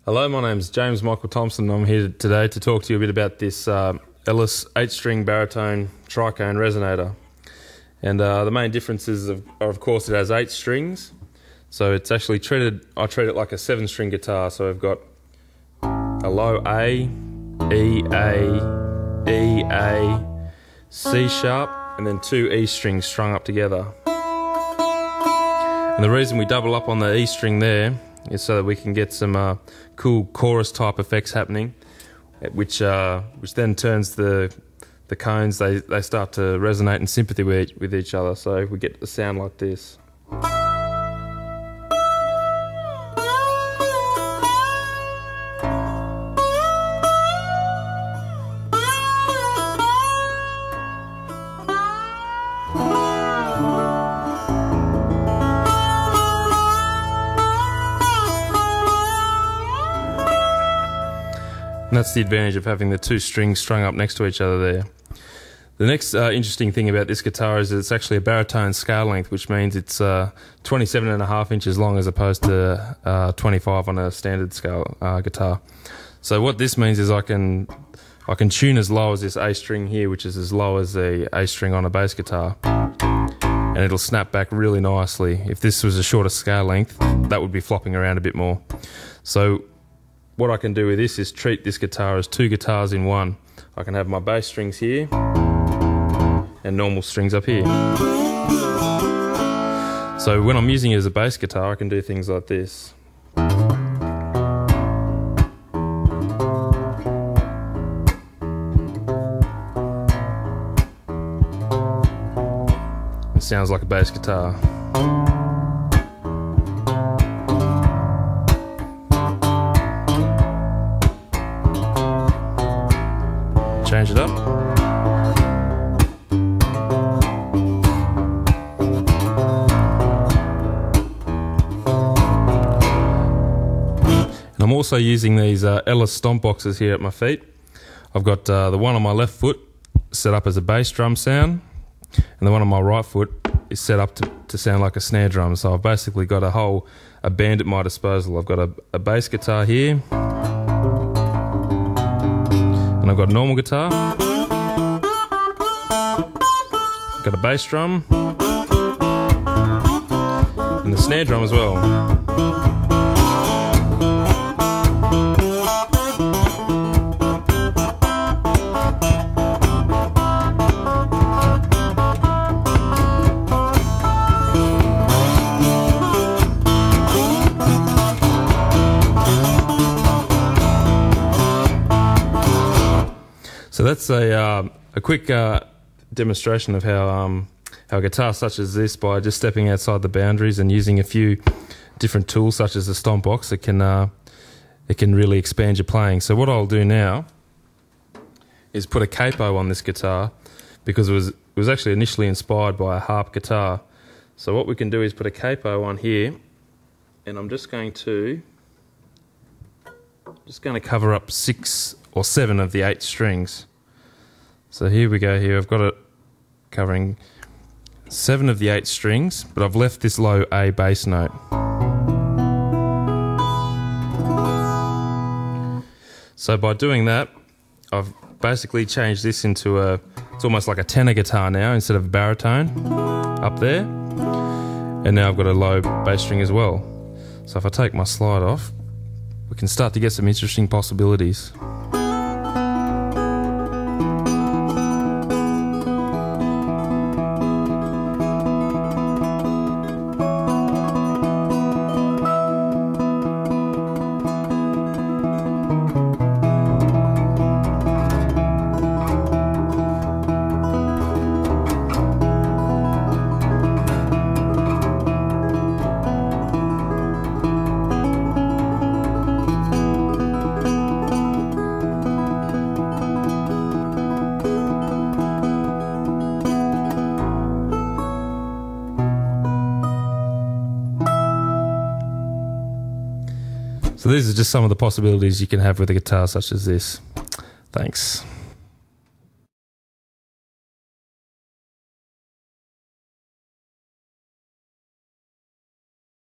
Hello, my name's James Michael Thompson. I'm here today to talk to you a bit about this Ellis 8-string baritone Tricone resonator. And the main differences are, of course, it has 8 strings. So it's actually I treat it like a 7-string guitar. So I've got a low A, E, A, C sharp, and then 2 E strings strung up together. And the reason we double up on the E string there is so that we can get some cool chorus type effects happening, which then turns the cones, they start to resonate in sympathy with each other, so we get a sound like this. And that's the advantage of having the 2 strings strung up next to each other there. The next interesting thing about this guitar is that it's actually a baritone scale length, which means it's 27.5 inches long as opposed to 25 on a standard scale guitar. So what this means is I can tune as low as this A string here, which is as low as the A string on a bass guitar, and it'll snap back really nicely. If this was a shorter scale length, that would be flopping around a bit more. So what I can do with this is treat this guitar as 2 guitars in one. I can have my bass strings here and normal strings up here. So when I'm using it as a bass guitar, I can do things like this. It sounds like a bass guitar. Change it up. And I'm also using these Ellis Stompboxes here at my feet. I've got the one on my left foot set up as a bass drum sound, and the one on my right foot is set up to sound like a snare drum. So I've basically got a band at my disposal. I've got a bass guitar here, and I've got a normal guitar, got a bass drum, and the snare drum as well. So that's a quick demonstration of how a guitar such as this, by just stepping outside the boundaries and using a few different tools such as the Stompbox, it can really expand your playing. So what I'll do now is put a capo on this guitar, because it was actually initially inspired by a harp guitar. So what we can do is put a capo on here, and I'm just going to cover up 6 or 7 of the 8 strings. So here we go. Here I've got it covering 7 of the 8 strings, but I've left this low A bass note. So by doing that, I've basically changed this into it's almost like a tenor guitar now instead of a baritone up there. And now I've got a low bass string as well. So if I take my slide off, we can start to get some interesting possibilities. So these are just some of the possibilities you can have with a guitar such as this. Thanks.